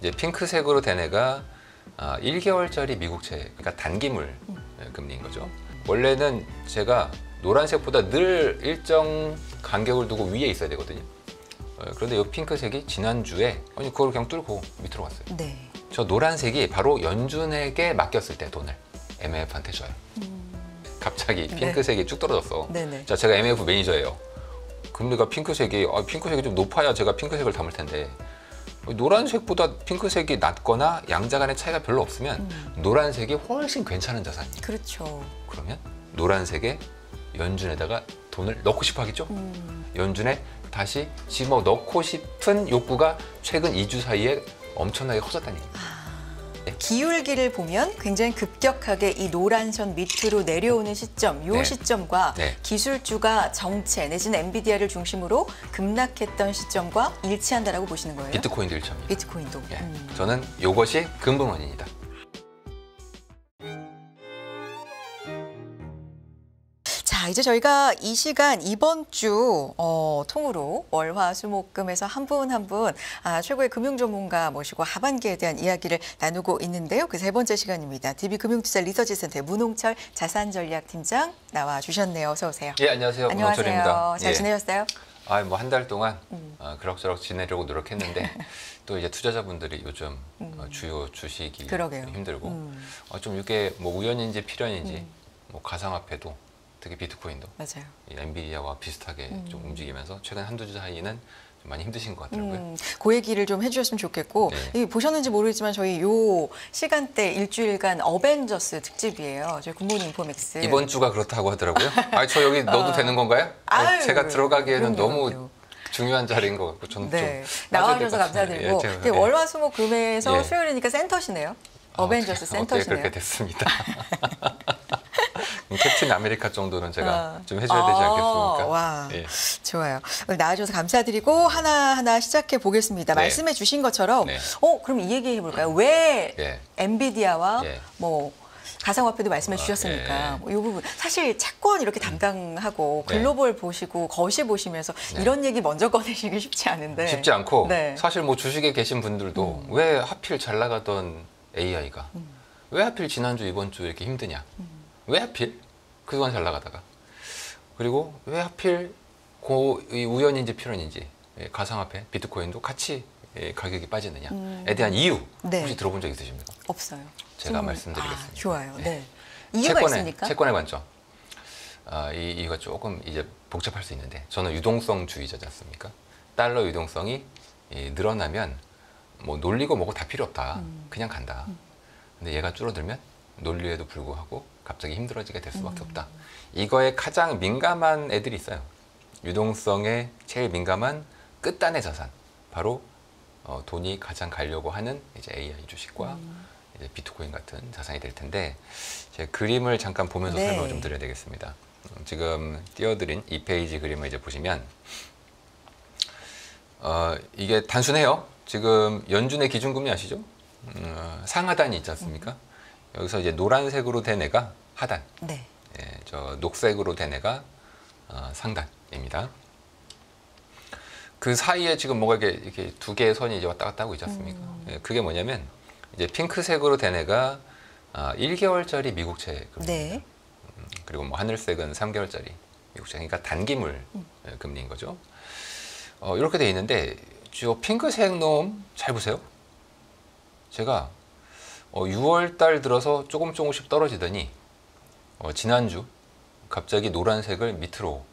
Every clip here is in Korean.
이제 핑크색으로 된 애가 1개월짜리 미국채, 그러니까 단기물 금리인 거죠. 원래는 제가 노란색보다 늘 일정 간격을 두고 위에 있어야 되거든요. 그런데 이 핑크색이 지난주에 그걸 그냥 뚫고 밑으로 갔어요. 네. 저 노란색이 바로 연준에게 맡겼을 때 돈을 MF한테 줘요. 갑자기 핑크색이 쭉 떨어졌어. 네네. 자, 제가 MF 매니저예요. 금리가 핑크색이 좀 높아야 제가 핑크색을 담을 텐데 노란색보다 핑크색이 낮거나 양자 간의 차이가 별로 없으면 노란색이 훨씬 괜찮은 자산이에요. 그렇죠. 그러면 노란색에 연준에다가 돈을 넣고 싶어 하겠죠? 연준에 다시 지금 넣고 싶은 욕구가 최근 2주 사이에 엄청나게 커졌다는 얘기입니다. 기울기를 보면 굉장히 급격하게 이 노란 선 밑으로 내려오는 시점, 이 시점과 기술주가 정체 내지는 엔비디아를 중심으로 급락했던 시점과 일치한다라고 보시는 거예요? 비트코인도 일치합니다. 비트코인도. 저는 이것이 근본원인이다. 자, 이제 저희가 이 시간 이번 주 통으로 월화수목금에서 한 분 한 분 최고의 금융 전문가 모시고 하반기에 대한 이야기를 나누고 있는데요. 그 세 번째 시간입니다. DB금융투자 리서치센터의 문홍철 자산전략팀장 나와 주셨네요. 어서 오세요. 예, 안녕하세요. 문홍철입니다. 잘 지내셨어요? 뭐 한 달 동안 그럭저럭 지내려고 노력했는데 또 이제 투자자분들이 요즘 주요 주식이 힘들고 좀 이게 뭐 우연인지 필연인지 뭐 가상화폐도 특히 비트코인도 맞아요. 이 엔비디아와 비슷하게 좀 움직이면서 최근 한두 주 사이는 좀 많이 힘드신 것 같더라고요. 그 얘기를 좀 해주셨으면 좋겠고 보셨는지 모르겠지만 저희 요 시간대 일주일간 어벤져스 특집이에요. 저희 굿모닝 인포맥스. 이번 주가 그렇다고 하더라고요. 저 여기 넣어도 되는 건가요? 제가 들어가기에는 너무 중요한 자리인 것 같고 저는 좀 나와주셔서 감사드리고 월화수목금에서 수요일이니까 센터시네요. 어벤져스 센터시네요. 그렇게 됐습니다. 캡틴 아메리카 정도는 제가 좀 해줘야 되지 않겠습니까? 와, 좋아요. 나와주셔서 감사드리고 하나하나 시작해 보겠습니다. 말씀해 주신 것처럼 그럼 이 얘기 해볼까요? 왜 엔비디아와 뭐 가상화폐도 말씀해 주셨으니까 이 부분 사실 채권 이렇게 담당하고 글로벌 보시고 거시 보시면서 이런 얘기 먼저 꺼내시기 쉽지 않은데 쉽지 않고 사실 뭐 주식에 계신 분들도 왜 하필 잘 나가던 AI가 왜 하필 지난주 이번 주 이렇게 힘드냐 왜 하필 그동안 잘 나가다가 그리고 왜 하필 우연인지 필연인지 가상화폐 비트코인도 같이 가격이 빠지느냐에 대한 이유 혹시 들어본 적 있으십니까? 없어요. 제가 말씀드리겠습니다. 좋아요. 이유가 있습니까? 채권의 관점. 이거 조금 이제 복잡할 수 있는데 저는 유동성주의자지 않습니까? 달러 유동성이 늘어나면 뭐 놀리고 뭐고 다 필요 없다. 그냥 간다. 근데 얘가 줄어들면 논리에도 불구하고 갑자기 힘들어지게 될 수밖에 없다. 이거에 가장 민감한 애들이 있어요. 유동성에 제일 민감한 끝단의 자산. 바로 돈이 가장 가려고 하는 이제 AI 주식과 이제 비트코인 같은 자산이 될 텐데 제 그림을 잠깐 보면서 설명을 좀 드려야 되겠습니다. 지금 띄워드린 이 페이지 그림을 이제 보시면 이게 단순해요. 지금 연준의 기준금리 아시죠? 상하단이 있지 않습니까? 여기서 이제 노란색으로 된 애가 하단, 저 녹색으로 된 애가 상단입니다. 그 사이에 지금 뭐가 이렇게 두 개의 선이 이제 왔다 갔다 하고 있지 않습니까? 그게 뭐냐면 이제 핑크색으로 된 애가 1개월짜리 미국채 금리입니다. 그리고 뭐 하늘색은 3개월짜리 미국채, 그러니까 단기물 금리인 거죠. 이렇게 돼 있는데 저 핑크색 놈 잘 보세요. 제가 6월 달 들어서 조금씩 떨어지더니 지난주 갑자기 노란색을 밑으로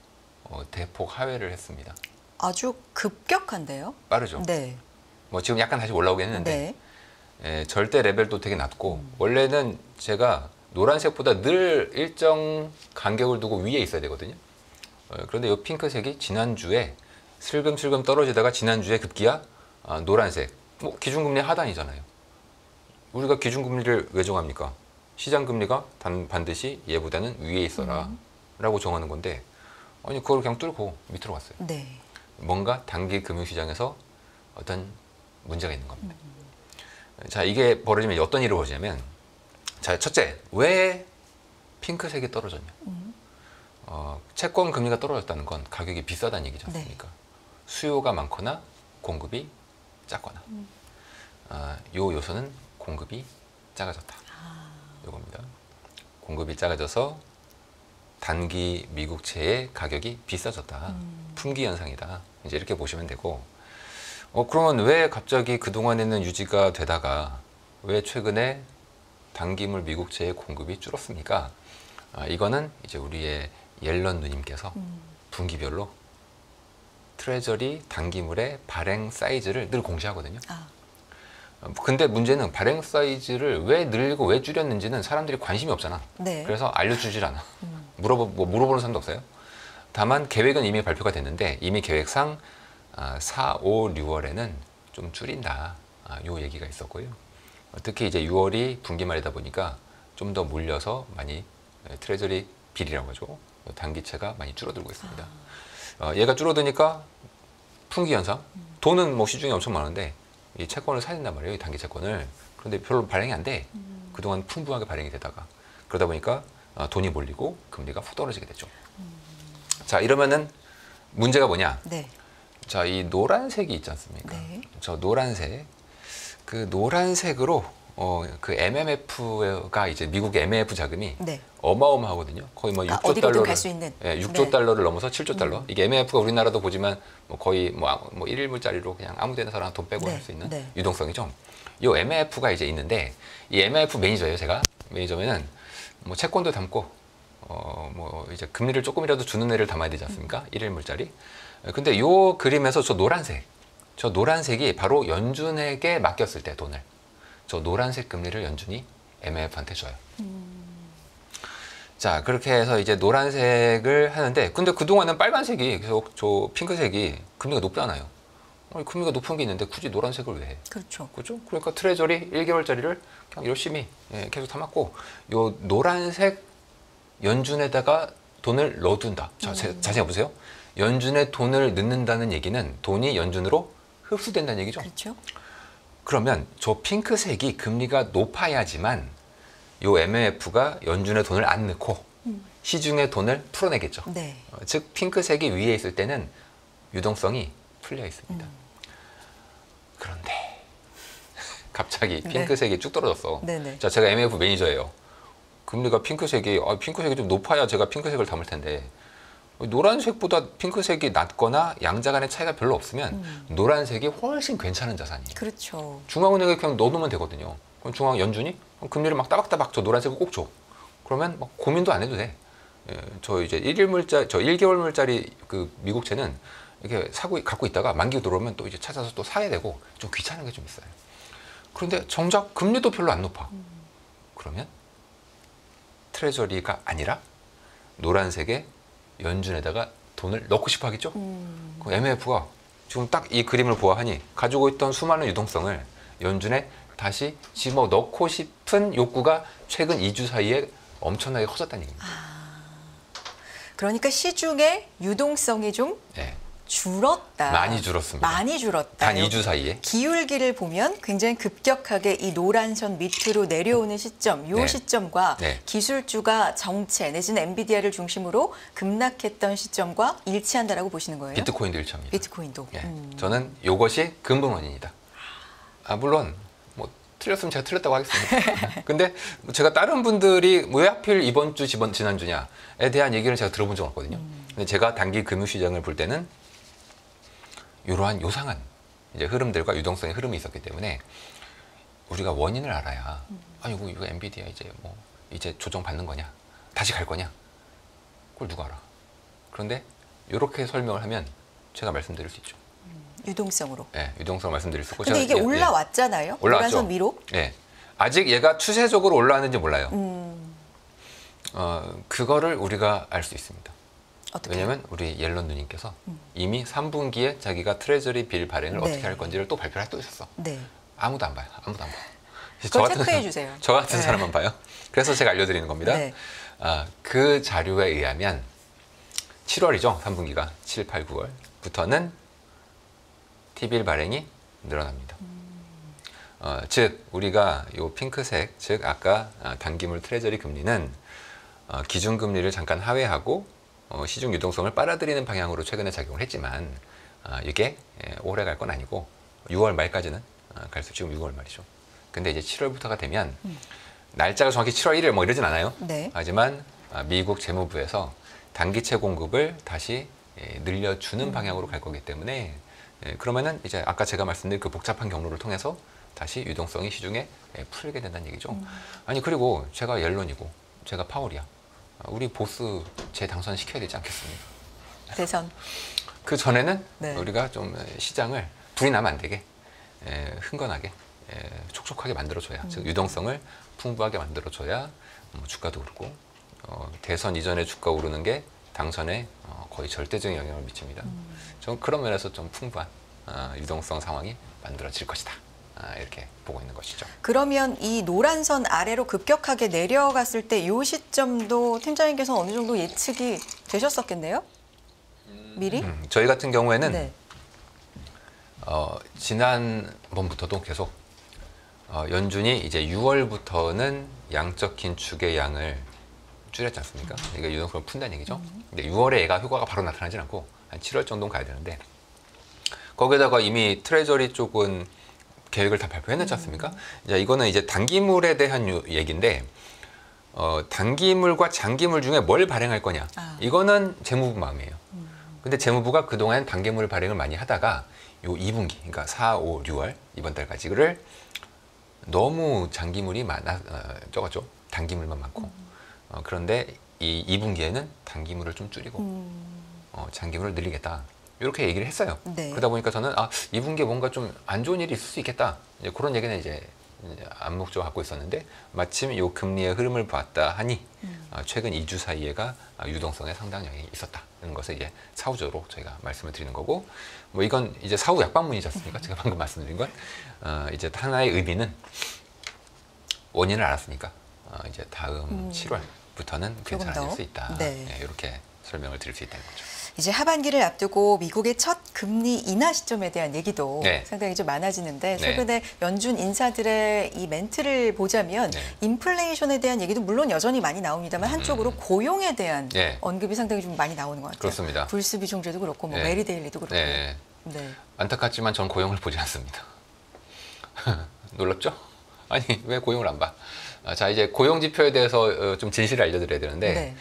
대폭 하회를 했습니다. 아주 급격한데요? 빠르죠. 뭐 지금 약간 다시 올라오긴 했는데 절대 레벨도 되게 낮고 원래는 제가 노란색보다 늘 일정 간격을 두고 위에 있어야 되거든요. 그런데 이 핑크색이 지난주에 슬금슬금 떨어지다가 지난주에 급기야 노란색. 뭐 기준금리 하단이잖아요. 우리가 기준금리를 왜 정합니까? 시장금리가 반드시 얘보다는 위에 있어라 라고 정하는 건데 그걸 그냥 뚫고 밑으로 갔어요. 뭔가 단기 금융시장에서 어떤 문제가 있는 겁니다. 자, 이게 벌어지면 어떤 일이 벌어지냐면 자, 첫째, 왜 핑크색이 떨어졌냐? 채권 금리가 떨어졌다는 건 가격이 비싸다는 얘기지 않습니까? 수요가 많거나 공급이 작거나 요 요소는 공급이 작아졌다. 요겁니다. 공급이 작아져서 단기 미국채의 가격이 비싸졌다. 품귀 현상이다. 이제 이렇게 보시면 되고, 그러면 왜 갑자기 그동안에는 유지가 되다가 왜 최근에 단기물 미국채의 공급이 줄었습니까? 이거는 이제 우리의 옐런 누님께서 분기별로 트레저리 단기물의 발행 사이즈를 늘 공시하거든요. 근데 문제는 발행 사이즈를 왜 늘리고 왜 줄였는지는 사람들이 관심이 없잖아. 네. 그래서 알려주질 않아. 물어보는 사람도 없어요. 다만 계획은 이미 발표가 됐는데 이미 계획상 4, 5, 6월에는 좀 줄인다. 요 얘기가 있었고요. 특히 이제 6월이 분기말이다 보니까 좀 더 물려서 많이 트레저리 빌이라고 하죠. 단기채가 많이 줄어들고 있습니다. 얘가 줄어드니까 품귀 현상. 돈은 뭐 시중에 엄청 많은데 이 채권을 사야 된단 말이에요. 이 단기 채권을. 그런데 별로 발행이 안 돼. 그동안 풍부하게 발행이 되다가. 그러다 보니까 돈이 몰리고 금리가 훅 떨어지게 됐죠. 자, 이러면은 문제가 뭐냐? 네. 자, 이 노란색이 있지 않습니까? 네. 저 노란색. 그 노란색으로 그 MMF가 이제 미국의 MMF 자금이 네. 어마어마하거든요. 거의 뭐 6조 달러를 갈 수 있는. 6조 네. 달러를 넘어서 7조 달러. 이게 MMF가 우리나라도 보지만 뭐 거의 뭐 1일물짜리로 그냥 아무 데나 사람 돈 빼고 네. 할 수 있는 네. 유동성이죠. 이 MMF가 이제 있는데 이 MMF 매니저예요, 제가. 매니저면은 뭐 채권도 담고 뭐 이제 금리를 조금이라도 주는 애를 담아야 되지 않습니까? 1일물짜리. 근데 요 그림에서 저 노란색이 바로 연준에게 맡겼을 때 돈을 저 노란색 금리를 연준이 MMF한테 줘요. 자, 그렇게 해서 이제 노란색을 하는데, 근데 그동안은 빨간색이 계속 저 핑크색이 금리가 높잖아요. 금리가 높은 게 있는데 굳이 노란색을 왜 해? 그렇죠. 그렇죠? 그러니까 트레저리 1개월짜리를 그냥 열심히 계속 담았고, 요 노란색 연준에다가 돈을 넣어둔다. 자, 자세히 보세요. 연준에 돈을 넣는다는 얘기는 돈이 연준으로 흡수된다는 얘기죠. 그렇죠. 그러면 저 핑크색이 금리가 높아야지만 요 MMF가 연준에 돈을 안 넣고 시중에 돈을 풀어내겠죠. 네. 즉 핑크색이 위에 있을 때는 유동성이 풀려 있습니다. 그런데 갑자기 핑크색이 쭉 떨어졌어. 네네. 자, 제가 MMF 매니저예요. 금리가 핑크색이 좀 높아야 제가 핑크색을 담을 텐데 노란색보다 핑크색이 낮거나 양자 간의 차이가 별로 없으면 노란색이 훨씬 괜찮은 자산이에요. 그렇죠. 중앙은행에 그냥 넣어놓으면 되거든요. 그럼 중앙연준이 금리를 막 따박따박 저 노란색을 꼭 줘. 그러면 막 고민도 안 해도 돼. 저 이제 1개월물짜리 그 미국채는 이렇게 갖고 있다가 만기 들어오면 또 이제 찾아서 또 사야 되고 좀 귀찮은 게 좀 있어요. 그런데 정작 금리도 별로 안 높아. 그러면 트레저리가 아니라 노란색에 연준에다가 돈을 넣고 싶어 하겠죠? 그 MMF가 지금 딱 이 그림을 보아하니 가지고 있던 수많은 유동성을 연준에 다시 집어 넣고 싶은 욕구가 최근 2주 사이에 엄청나게 커졌다는 얘기입니다. 그러니까 시중에 유동성이 좀 네. 줄었다. 많이 줄었습니다. 많이 줄었다. 단 2주 사이에. 기울기를 보면 굉장히 급격하게 이 노란 선 밑으로 내려오는 시점, 이 네. 시점과 네. 기술주가 정체 내지는 엔비디아를 중심으로 급락했던 시점과 일치한다라고 보시는 거예요? 비트코인도 일치합니다. 비트코인도. 예. 저는 이것이 근본 원인이다. 물론 뭐 틀렸으면 제가 틀렸다고 하겠습니다. 근데 제가 다른 분들이 왜 하필 이번 주 지난주냐에 대한 얘기를 제가 들어본 적은 없거든요. 근데 제가 단기 금융시장을 볼 때는 이러한 요상한 이제 흐름들과 유동성의 흐름이 있었기 때문에 우리가 원인을 알아야 이거 엔비디아 이제 조정 받는 거냐, 다시 갈 거냐, 그걸 누가 알아? 그런데 이렇게 설명을 하면 제가 말씀드릴 수 있죠. 유동성으로. 네, 유동성 말씀드릴 수 있고. 근데 이게 올라왔잖아요. 올라왔죠. 노란선 위로. 네, 아직 얘가 추세적으로 올라왔는지 몰라요. 그거를 우리가 알 수 있습니다. 어떻게? 왜냐하면 우리 옐런 누님께서 이미 3분기에 자기가 트레저리 빌 발행을 네. 어떻게 할 건지를 또 발표를 또 있었어. 네. 아무도 안 봐요. 아무도 안 봐. 그걸 체크해 주세요. 저 같은 사람만 봐요. 그래서 제가 알려드리는 겁니다. 네. 그 자료에 의하면 7월이죠. 3분기가 7, 8, 9월부터는 T빌 발행이 늘어납니다. 즉 우리가 요 핑크색, 즉 아까 단기물 트레저리 금리는 기준금리를 잠깐 하회하고 시중 유동성을 빨아들이는 방향으로 최근에 작용을 했지만 이게 오래 갈 건 아니고 6월 말까지는 갈 수, 지금 6월 말이죠. 근데 이제 7월부터가 되면 날짜가 정확히 7월 1일 뭐 이러진 않아요. 네. 하지만 미국 재무부에서 단기채 공급을 다시 늘려주는 방향으로 갈 거기 때문에 그러면은 이제 아까 제가 말씀드린 그 복잡한 경로를 통해서 다시 유동성이 시중에 풀리게 된다는 얘기죠. 아니 그리고 제가 옐런이고 제가 파월이야. 우리 보스 재당선 시켜야 되지 않겠습니까? 대선. 그 전에는 네. 우리가 좀 시장을 불이 나면 안 되게 흥건하게 촉촉하게 만들어줘야 즉 유동성을 풍부하게 만들어줘야 주가도 오르고 대선 이전에 주가 오르는 게 당선에 거의 절대적인 영향을 미칩니다. 저는 그런 면에서 좀 풍부한 유동성 상황이 만들어질 것이다. 이렇게 보고 있는 것이죠. 그러면 이 노란 선 아래로 급격하게 내려갔을 때 이 시점도 팀장님께서 어느 정도 예측이 되셨었겠네요? 미리? 저희 같은 경우에는 네. 지난번부터도 계속 연준이 이제 6월부터는 양적 긴축의 양을 줄였지 않습니까? 그러니까 유동성을 푼다는 얘기죠. 근데 6월에 얘가 효과가 바로 나타나진 않고 한 7월 정도는 가야 되는데 거기에다가 이미 트레저리 쪽은 계획을 다 발표해냈지 않습니까? 이거는 이제 단기물에 대한 얘기인데 단기물과 장기물 중에 뭘 발행할 거냐 이거는 재무부 마음이에요. 근데 재무부가 그동안 단기물 발행을 많이 하다가 요 2분기 그러니까 4, 5, 6월 이번 달까지를 너무 장기물이 적었죠. 단기물만 많고 그런데 이 2분기에는 단기물을 좀 줄이고 장기물을 늘리겠다. 이렇게 얘기를 했어요. 네. 그러다 보니까 저는 2분기에 뭔가 좀 안 좋은 일이 있을 수 있겠다. 이제 그런 얘기는 이제 암묵적으로 갖고 있었는데 마침 요 금리의 흐름을 봤다 하니 최근 2주 사이에가 유동성에 상당 영향이 있었다는 것을 이제 사후적으로 저희가 말씀을 드리는 거고 뭐 이건 이제 사후 약방문이지 않습니까? 제가 방금 말씀드린 건 이제 하나의 의미는 원인을 알았으니까 이제 다음 7월부터는 괜찮아질 수 있다. 네. 이렇게 설명을 드릴 수 있다는 거죠. 이제 하반기를 앞두고 미국의 첫 금리 인하 시점에 대한 얘기도 네. 상당히 좀 많아지는데 네. 최근에 연준 인사들의 이 멘트를 보자면 인플레이션에 대한 얘기도 물론 여전히 많이 나옵니다만 한쪽으로 고용에 대한 언급이 상당히 좀 많이 나오는 것 같아요. 그렇습니다. 불스 비중제도 그렇고 뭐 메리 데일리도 그렇고. 네. 안타깝지만 전 고용을 보지 않습니다. 놀랍죠? 아니 왜 고용을 안 봐? 자 이제 고용 지표에 대해서 좀 진실을 알려드려야 되는데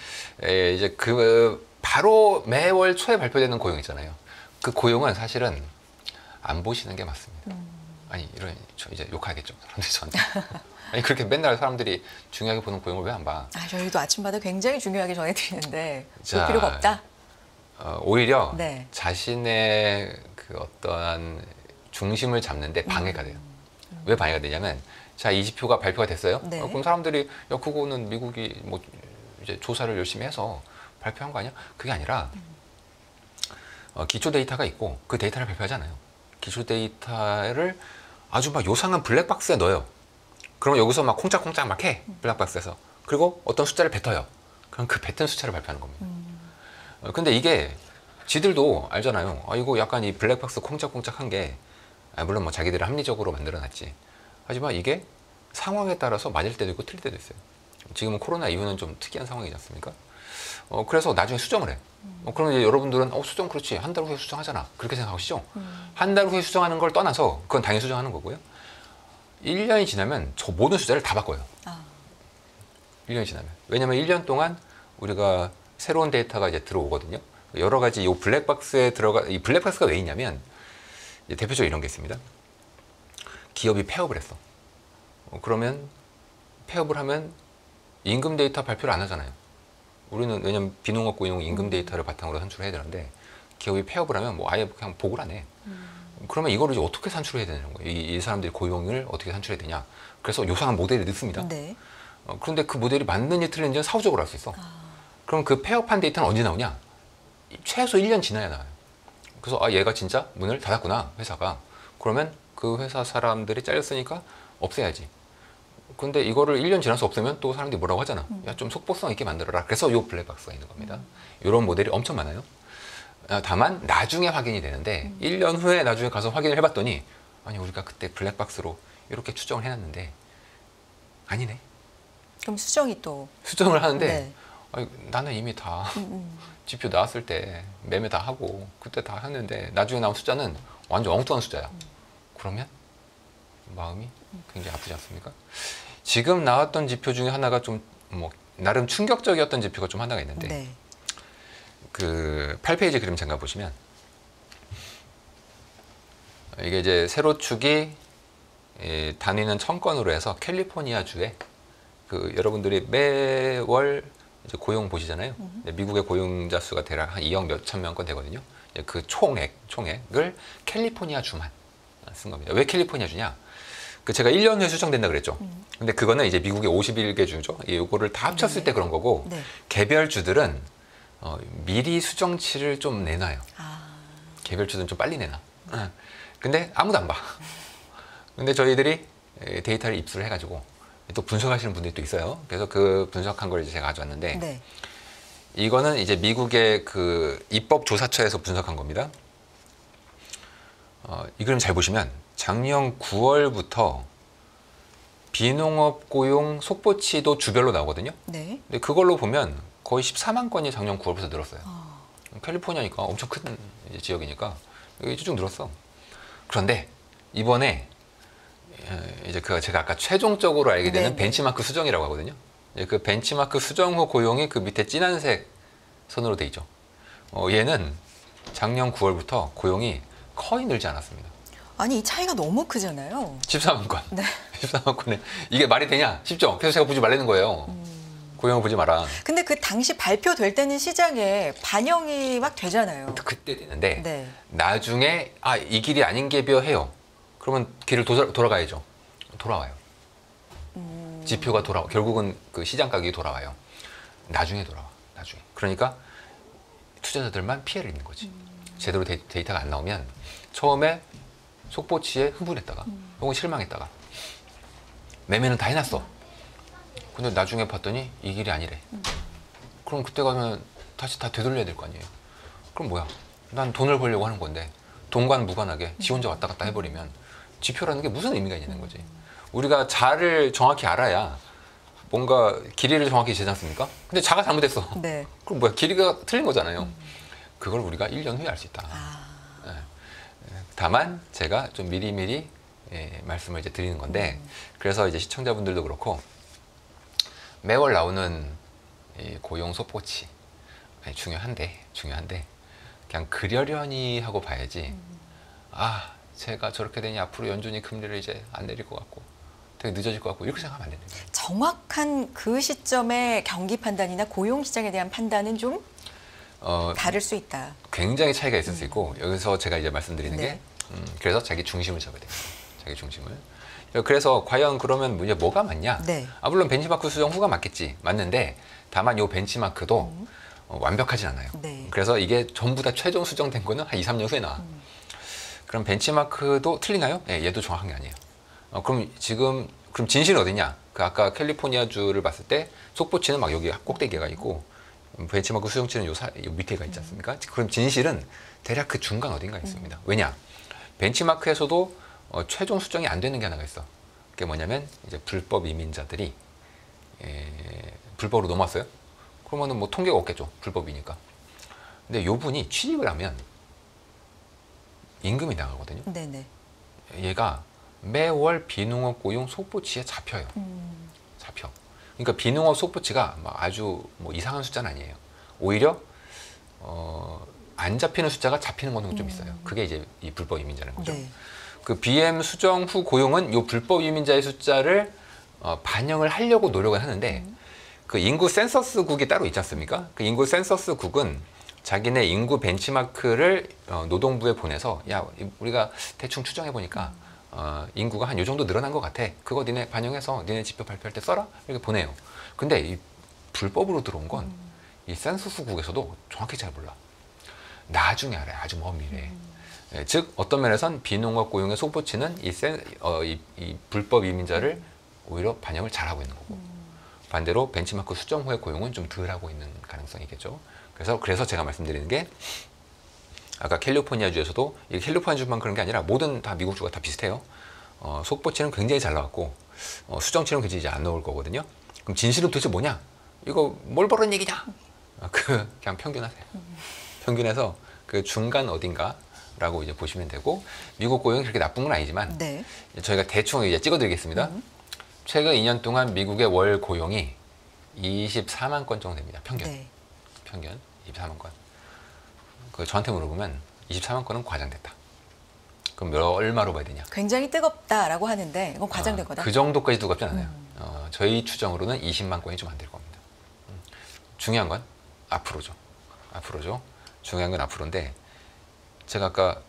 이제 바로 매월 초에 발표되는 고용 있잖아요. 그 고용은 사실은 안 보시는 게 맞습니다. 아니 저 이제 욕하겠죠 사람들이 저한테. 아니 그렇게 맨날 사람들이 중요하게 보는 고용을 왜 안 봐? 저희도 아침마다 굉장히 중요하게 전해드리는데 볼 필요가 없다. 오히려 자신의 그 어떠한 중심을 잡는데 방해가 돼요. 왜 방해가 되냐면 자 이 지표가 발표가 됐어요. 그럼 사람들이 야 그거는 미국이 뭐 이제 조사를 열심히 해서 발표한 거 아니야? 그게 아니라 기초 데이터가 있고 그 데이터를 발표하잖아요. 기초 데이터를 아주 막 요상한 블랙박스에 넣어요. 그럼 여기서 막 콩짝콩짝 막 해. 블랙박스에서. 그리고 어떤 숫자를 뱉어요. 그럼 그 뱉은 숫자를 발표하는 겁니다. 근데 이게 지들도 알잖아요. 이거 약간 이 블랙박스 콩짝콩짝한 게 물론 뭐 자기들이 합리적으로 만들어놨지. 하지만 이게 상황에 따라서 맞을 때도 있고 틀릴 때도 있어요. 지금은 코로나 이후는 좀 특이한 상황이지 않습니까? 그래서 나중에 수정을 해. 그러면 이제 여러분들은 수정 그렇지. 한 달 후에 수정하잖아. 그렇게 생각하시죠? 한 달 후에 수정하는 걸 떠나서 그건 당연히 수정하는 거고요. 1년이 지나면 저 모든 숫자를 다 바꿔요. 1년이 지나면. 왜냐면 1년 동안 우리가 새로운 데이터가 이제 들어오거든요. 여러 가지 이 블랙박스에 이 블랙박스가 왜 있냐면 대표적으로 이런 게 있습니다. 기업이 폐업을 했어. 그러면 폐업을 하면 임금 데이터 발표를 안 하잖아요. 우리는 왜냐면 비농업 고용 임금 데이터를 바탕으로 산출해야 되는데 기업이 폐업을 하면 뭐 아예 그냥 보고를 안 해. 그러면 이거를 이제 어떻게 산출해야 되는 거예요? 이 사람들이 고용을 어떻게 산출해야 되냐? 그래서 요상한 모델을 넣습니다. 그런데 그 모델이 맞는지 틀린지는 사후적으로 알 수 있어. 그럼 그 폐업한 데이터는 언제 나오냐? 최소 1년 지나야 나와요. 그래서 얘가 진짜 문을 닫았구나 회사가. 그러면 그 회사 사람들이 잘렸으니까 없애야지. 근데 이거를 1년 지나서 없애면 또 사람들이 뭐라고 하잖아. 야, 좀 속보성 있게 만들어라. 그래서 요 블랙박스가 있는 겁니다. 이런 모델이 엄청 많아요. 다만 나중에 확인이 되는데 1년 후에 나중에 가서 확인을 해봤더니 아니 우리가 그때 블랙박스로 이렇게 추정을 해놨는데 아니네. 그럼 수정이 또 수정을 하는데 아니, 나는 이미 다 지표 나왔을 때 매매 다 하고 그때 다 했는데 나중에 나온 숫자는 완전 엉뚱한 숫자야. 그러면 마음이 굉장히 아프지 않습니까? 지금 나왔던 지표 중에 하나가 좀 뭐 나름 충격적이었던 지표가 좀 하나가 있는데 네. 그 8페이지 그림 잠깐 보시면 이게 이제 세로축이 단위는 1000건으로 해서 캘리포니아주에 그 여러분들이 매월 이제 고용 보시잖아요. 미국의 고용자 수가 대략 한 2억 몇천 명 건 되거든요. 그 총액을 캘리포니아 주만 쓴 겁니다. 왜 캘리포니아 주냐? 그 제가 1년 후에 수정된다 그랬죠. 근데 그거는 이제 미국의 51개 주죠. 요거를 다 합쳤을 때 그런 거고 네. 개별 주들은 미리 수정치를 좀 내놔요. 개별 주들은 좀 빨리 내놔. 근데 아무도 안 봐. 근데 저희들이 데이터를 입수를 해가지고 또 분석하시는 분들이 또 있어요. 그래서 그 분석한 걸 이제 제가 가져왔는데 네. 이거는 이제 미국의 그 입법조사처에서 분석한 겁니다. 이 그림 잘 보시면 작년 9월부터 비농업 고용 속보치도 주별로 나오거든요. 네. 근데 그걸로 보면 거의 14만 건이 작년 9월부터 늘었어요. 캘리포니아니까 엄청 큰 지역이니까 이게 쭉 늘었어. 그런데 이번에 이제 그 제가 아까 최종적으로 알게 되는 벤치마크 수정이라고 하거든요. 그 벤치마크 수정 후 고용이 그 밑에 진한색 선으로 돼 있죠. 얘는 작년 9월부터 고용이 거의 늘지 않았습니다. 아니 이 차이가 너무 크잖아요. 14만 건. 네. 14만 건에 이게 말이 되냐 싶죠. 그래서 제가 보지 말라는 거예요. 고용을 보지 마라. 근데 그 당시 발표될 때는 시장에 반영이 막 되잖아요. 그때 되는데 네. 나중에 이 길이 아닌 게 비어해요. 그러면 길을 돌아가야죠. 돌아와요. 지표가 결국은 그 시장 가격이 돌아와요. 나중에 돌아와. 나중에. 그러니까 투자자들만 피해를 입는 거지. 제대로 데이터가 안 나오면 처음에 속보치에 흥분했다가 혹은 실망했다가 매매는 다 해놨어. 근데 나중에 봤더니 이 길이 아니래. 그럼 그때 가면 다시 다 되돌려야 될 거 아니에요. 그럼 뭐야? 난 돈을 벌려고 하는 건데 돈과 무관하게 지 혼자 왔다 갔다 해버리면 지표라는 게 무슨 의미가 있는 거지. 우리가 자를 정확히 알아야 뭔가 길이를 정확히 재지 않습니까? 근데 자가 잘못했어. 네. 그럼 뭐야? 길이가 틀린 거잖아요. 그걸 우리가 1년 후에 알 수 있다. 네. 다만 제가 좀 미리미리 말씀을 이제 드리는 건데 그래서 이제 시청자분들도 그렇고 매월 나오는 이 고용 속보치 중요한데 그냥 그러려니 하고 봐야지. 제가 저렇게 되니 앞으로 연준이 금리를 이제 안 내릴 것 같고 되게 늦어질 것 같고 이렇게 생각하면 안 되는 거예요. 정확한 그 시점의 경기 판단이나 고용 시장에 대한 판단은 좀 다를 수 있다. 굉장히 차이가 있을 수 있고 여기서 제가 이제 말씀드리는 네. 게 그래서 자기 중심을 잡아야 돼요. 자기 중심을. 그래서 과연 그러면 이제 뭐가 맞냐? 네. 물론 벤치마크 수정 후가 맞겠지. 맞는데 다만 이 벤치마크도 완벽하진 않아요. 네. 그래서 이게 전부 다 최종 수정된 거는 한 2, 3년 후에 나와. 그럼 벤치마크도 틀리나요? 네, 얘도 정확한 게 아니에요. 그럼 진실은 어디냐? 그 아까 캘리포니아주를 봤을 때 속보치는 막 여기 꼭대기가 있고 벤치마크 수정치는 요 밑에가 있지 않습니까? 그럼 진실은 대략 그 중간 어딘가에 있습니다. 왜냐? 벤치마크에서도 최종 수정이 안 되는 게 하나가 있어. 그게 뭐냐면 이제 불법 이민자들이 불법으로 넘어왔어요. 그러면은 뭐 통계가 없겠죠. 불법이니까. 근데 요 분이 취직을 하면 임금이 나가거든요. 네네. 얘가 매월 비농업 고용 속보치에 잡혀요. 잡혀. 그러니까 비농업 속보치가 막 아주 뭐 이상한 숫자는 아니에요. 오히려 안 잡히는 숫자가 잡히는 경우가 좀 있어요. 그게 이제 이 불법 이민자라는 거죠. 네. 그 BM 수정 후 고용은 이 불법 이민자의 숫자를 반영을 하려고 노력을 하는데 그 인구 센서스국이 따로 있지 않습니까? 그 인구 센서스국은 자기네 인구 벤치마크를 노동부에 보내서 야 우리가 대충 추정해 보니까 인구가 한 요 정도 늘어난 것 같아. 그거 니네 반영해서 니네 지표 발표할 때 써라 이렇게 보내요. 근데 이 불법으로 들어온 건 이 센서스국에서도 정확히 잘 몰라. 나중에 알아요. 아주 먼 미래에. 즉 어떤 면에선 비농업 고용의 속보치는 이 불법 이민자를 오히려 반영을 잘하고 있는 거고 반대로 벤치마크 수정 후의 고용은 좀 덜 하고 있는 가능성이겠죠. 그래서 제가 말씀드리는 게 아까 캘리포니아주에서도 이 캘리포니아주만 그런 게 아니라 모든 다 미국 주가 다 비슷해요. 속보치는 굉장히 잘 나왔고 수정치는 굉장히 이제 안 나올 거거든요. 그럼 진실은 도대체 뭐냐? 이거 뭘 보는 얘기냐? 그냥 평균하세요. 평균해서 그 중간 어딘가 라고 이제 보시면 되고, 미국 고용이 그렇게 나쁜 건 아니지만 네. 저희가 대충 이제 찍어드리겠습니다. 최근 2년 동안 미국의 월 고용이 24만 건 정도 됩니다. 평균. 네. 평균 24만 건. 그 저한테 물어보면 24만 건은 과장됐다. 그럼 얼마로 봐야 되냐? 굉장히 뜨겁다라고 하는데 이건 과장된 거다. 그 정도까지 뜨겁지 않아요. 저희 추정으로는 20만 건이 좀 안 될 겁니다. 중요한 건 앞으로죠. 앞으로죠. 중요한 건 앞으로인데, 제가 아까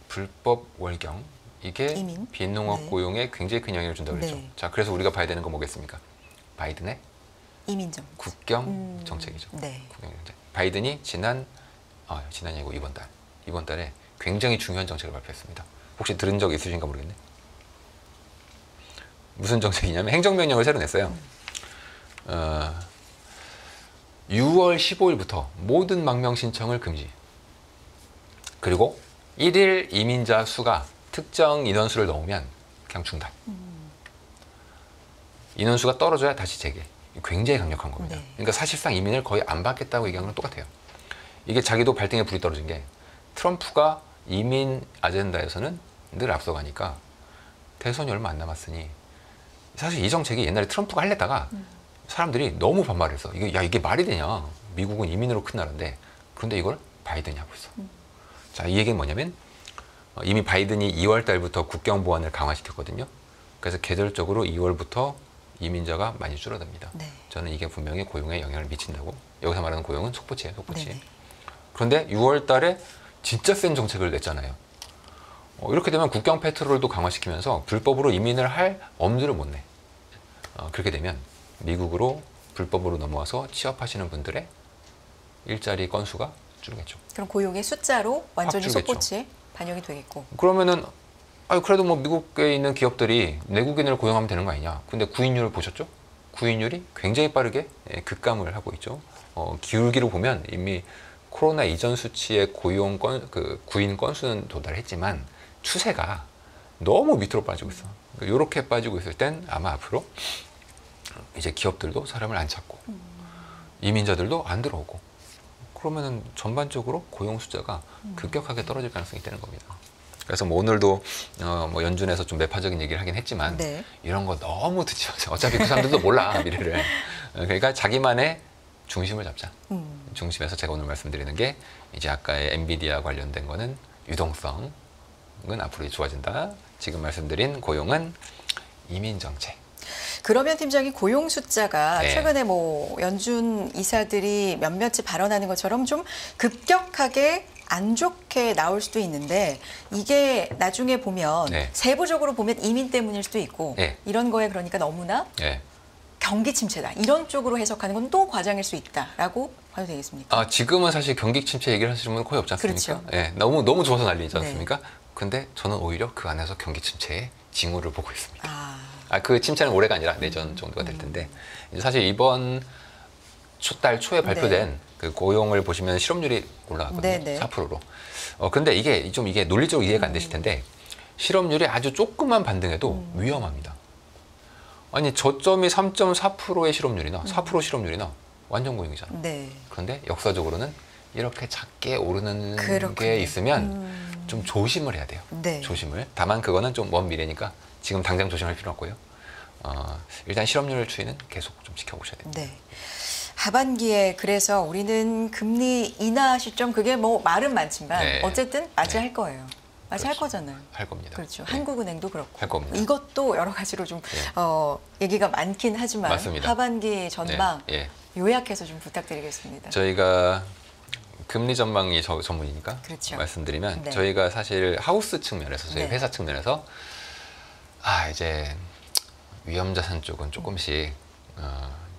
불법 월경, 이게 이민? 빈농업 네. 고용에 굉장히 큰 영향을 준다고 그랬죠. 네. 자, 그래서 우리가 봐야 되는 건 뭐겠습니까? 바이든의 이민 정책. 국경 정책이죠. 네. 국경 정책. 바이든이 지난이 아니고 이번 달에 굉장히 중요한 정책을 발표했습니다. 혹시 들은 적 있으신가 모르겠네. 무슨 정책이냐면 행정명령을 새로 냈어요. 6월 15일부터 모든 망명 신청을 금지. 그리고 1일 이민자 수가 특정 인원수를 넘으면 그냥 중단. 인원수가 떨어져야 다시 재개. 굉장히 강력한 겁니다. 네. 그러니까 사실상 이민을 거의 안 받겠다고 얘기한 건 똑같아요. 이게 자기도 발등에 불이 떨어진 게, 트럼프가 이민 아젠다에서는 늘 앞서가니까 대선이 얼마 안 남았으니, 사실 이 정책이 옛날에 트럼프가 하려다가 사람들이 너무 반발해서 이게 말이 되냐, 미국은 이민으로 큰 나라인데, 그런데 이걸 바이든이 하고 있어. 자, 이 얘기는 뭐냐면 이미 바이든이 2월 달부터 국경 보안을 강화시켰거든요. 그래서 계절적으로 2월부터 이민자가 많이 줄어듭니다. 네. 저는 이게 분명히 고용에 영향을 미친다고. 여기서 말하는 고용은 속보치예요, 속보치. 네네. 그런데 6월 달에 진짜 센 정책을 냈잖아요. 이렇게 되면 국경 패트롤도 강화시키면서 불법으로 이민을 할 엄두를 못 내. 그렇게 되면 미국으로 불법으로 넘어와서 취업하시는 분들의 일자리 건수가 줄겠죠. 그럼 고용의 숫자로 완전히 줄겠죠. 속보치에 반영이 되겠고. 그러면은 그래도 뭐 미국에 있는 기업들이 내국인을 고용하면 되는 거 아니냐. 근데 구인율을 보셨죠? 구인율이 굉장히 빠르게 급감을 하고 있죠. 기울기로 보면 이미 코로나 이전 수치의 구인 건수는 도달했지만 추세가 너무 밑으로 빠지고 있어. 이렇게 빠지고 있을 땐 아마 앞으로 이제 기업들도 사람을 안 찾고 이민자들도 안 들어오고, 그러면은 전반적으로 고용 숫자가 급격하게 떨어질 가능성이 있다는 겁니다. 그래서 뭐 오늘도 뭐 연준에서 좀 매파적인 얘기를 하긴 했지만, 네. 이런 거 너무 듣지 마세요. 어차피 그 사람들도 몰라, 미래를. 그러니까 자기만의 중심을 잡자. 중심에서 제가 오늘 말씀드리는 게, 이제 아까의 엔비디아 관련된 거는 유동성은 앞으로 좋아진다. 지금 말씀드린 고용은 이민 정책. 그러면 팀장님, 고용 숫자가 네. 최근에 뭐 연준 이사들이 몇몇이 발언하는 것처럼 좀 급격하게 안 좋게 나올 수도 있는데, 이게 나중에 보면 네. 세부적으로 보면 이민 때문일 수도 있고, 네. 이런 거에 그러니까 너무나 네. 경기 침체다, 이런 쪽으로 해석하는 건 또 과장일 수 있다라고 봐도 되겠습니까? 지금은 사실 경기 침체 얘기를 하시는 분은 거의 없지 않습니까? 그렇죠. 예, 너무 좋아서 난리지 않습니까? 네. 근데 저는 오히려 그 안에서 경기 침체의 징후를 보고 있습니다. 그 침체는 올해가 아니라 내년 정도가 될 텐데, 이제 사실 이번 달 초에 발표된 네. 그 고용을 보시면 실업률이 올라갔거든요. 네네. 4%로. 근데 이게 논리적으로 이해가 안 되실 텐데, 실업률이 아주 조금만 반등해도 위험합니다. 아니, 저점이 3.4%의 실업률이나 4% 실업률이나 완전 고용이잖아. 네. 그런데 역사적으로는 이렇게 작게 오르는 그렇군요. 게 있으면 좀 조심을 해야 돼요. 네. 조심을. 다만 그거는 좀 먼 미래니까 지금 당장 조심할 필요는 없고요. 일단 실업률 추이는 계속 좀 지켜보셔야 됩니다. 네. 하반기에 그래서 우리는 금리 인하 시점, 그게 뭐 말은 많지만 네. 어쨌든 맞이할 네. 거예요. 맞이할 거잖아요. 할 겁니다. 그렇죠. 네. 한국은행도 그렇고. 할 겁니다. 이것도 여러 가지로 좀 얘기가 많긴 하지만, 맞습니다. 하반기 전망 예. 요약해서 좀 부탁드리겠습니다. 저희가 금리 전망이 전문이니까 그렇죠. 말씀드리면, 네. 저희가 사실 하우스 측면에서, 저희 네. 회사 측면에서 이제 위험자산 쪽은 조금씩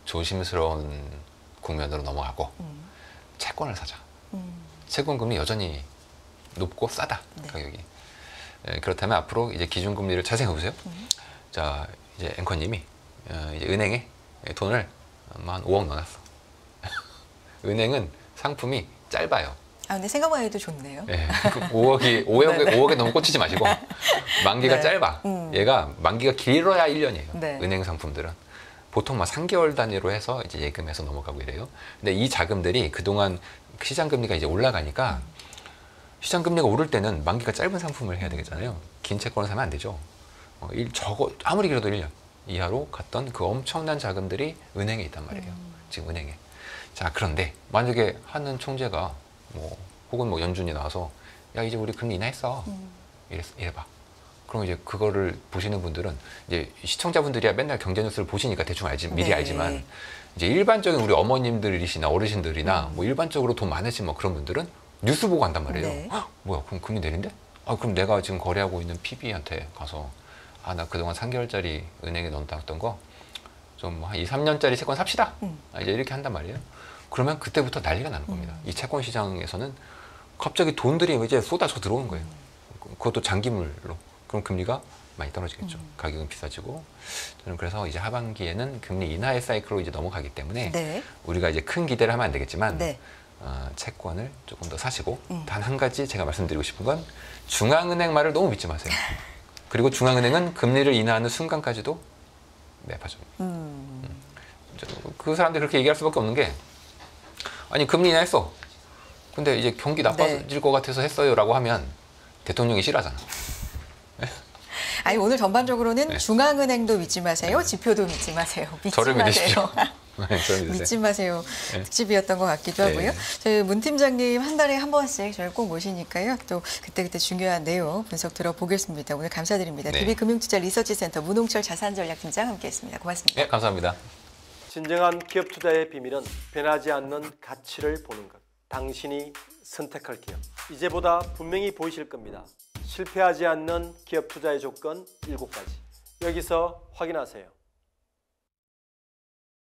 조심스러운 국면으로 넘어가고 채권을 사자. 채권 금리 여전히 높고 싸다. 네. 가격이. 그렇다면 앞으로 이제 기준금리를 잘 생각해 보세요. 자, 이제 앵커님이 이제 은행에 돈을 한 5억 넣어놨어. 은행은 상품이 짧아요. 근데 생각만 해도 좋네요. 네, 5억에 너무 꽂히지 마시고, 만기가 네. 짧아. 얘가 만기가 길어야 1년이에요. 네. 은행 상품들은. 보통 막 3개월 단위로 해서 이제 예금해서 넘어가고 이래요. 근데 이 자금들이 그동안 시장 금리가 이제 올라가니까 시장 금리가 오를 때는 만기가 짧은 상품을 해야 되겠잖아요. 긴 채권을 사면 안 되죠. 적어 아무리 길어도 1년 이하로 갔던 그 엄청난 자금들이 은행에 있단 말이에요. 지금 은행에. 자, 그런데 만약에 하는 총재가 뭐 혹은 뭐 연준이 나와서 야, 이제 우리 금리 인하했어. 이래봐. 그럼 이제 그거를 보시는 분들은 이제 시청자분들이야 맨날 경제 뉴스를 보시니까 대충 미리 알지만 이제 일반적인 우리 어머님들이시나 어르신들이나 뭐 일반적으로 돈 많으신 뭐 그런 분들은 뉴스 보고 한단 말이에요. 뭐야, 그럼 금리 내린대? 그럼 내가 지금 거래하고 있는 PB한테 가서 나 그동안 3개월짜리 은행에 넣어놨던 거 좀 한 2, 3년짜리 채권 삽시다. 이제 이렇게 한단 말이에요. 그러면 그때부터 난리가 나는 겁니다. 이 채권 시장에서는 갑자기 돈들이 이제 쏟아져 들어오는 거예요. 그것도 장기물로. 그럼 금리가 많이 떨어지겠죠. 가격은 비싸지고. 저는 그래서 이제 하반기에는 금리 인하의 사이클로 이제 넘어가기 때문에 우리가 이제 큰 기대를 하면 안 되겠지만 채권을 조금 더 사시고 단 한 가지 제가 말씀드리고 싶은 건 중앙은행 말을 너무 믿지 마세요. 그리고 중앙은행은 금리를 인하하는 순간까지도 매파죠. 그 사람들이 그렇게 얘기할 수밖에 없는 게 아니 금리 인하했어. 근데 이제 경기 나빠질 것 같아서 했어요라고 하면 대통령이 싫어하잖아. 아니 오늘 전반적으로는 중앙은행도 믿지 마세요. 지표도 믿지 마세요. 믿지 저를 마세요. 믿으십시오. 믿지 마세요. 특집이었던 것 같기도 하고요. 저희 문 팀장님 한 달에 한 번씩 저를 꼭 모시니까요. 또 그때그때 중요한 내용 분석 들어보겠습니다. 오늘 감사드립니다. DB금융투자 리서치센터 문홍철 자산전략팀장 함께했습니다. 고맙습니다. 네, 감사합니다. 진정한 기업 투자의 비밀은 변하지 않는 가치를 보는 것. 당신이 선택할 기업. 이제보다 분명히 보이실 겁니다. 실패하지 않는 기업 투자의 조건 7가지. 여기서 확인하세요.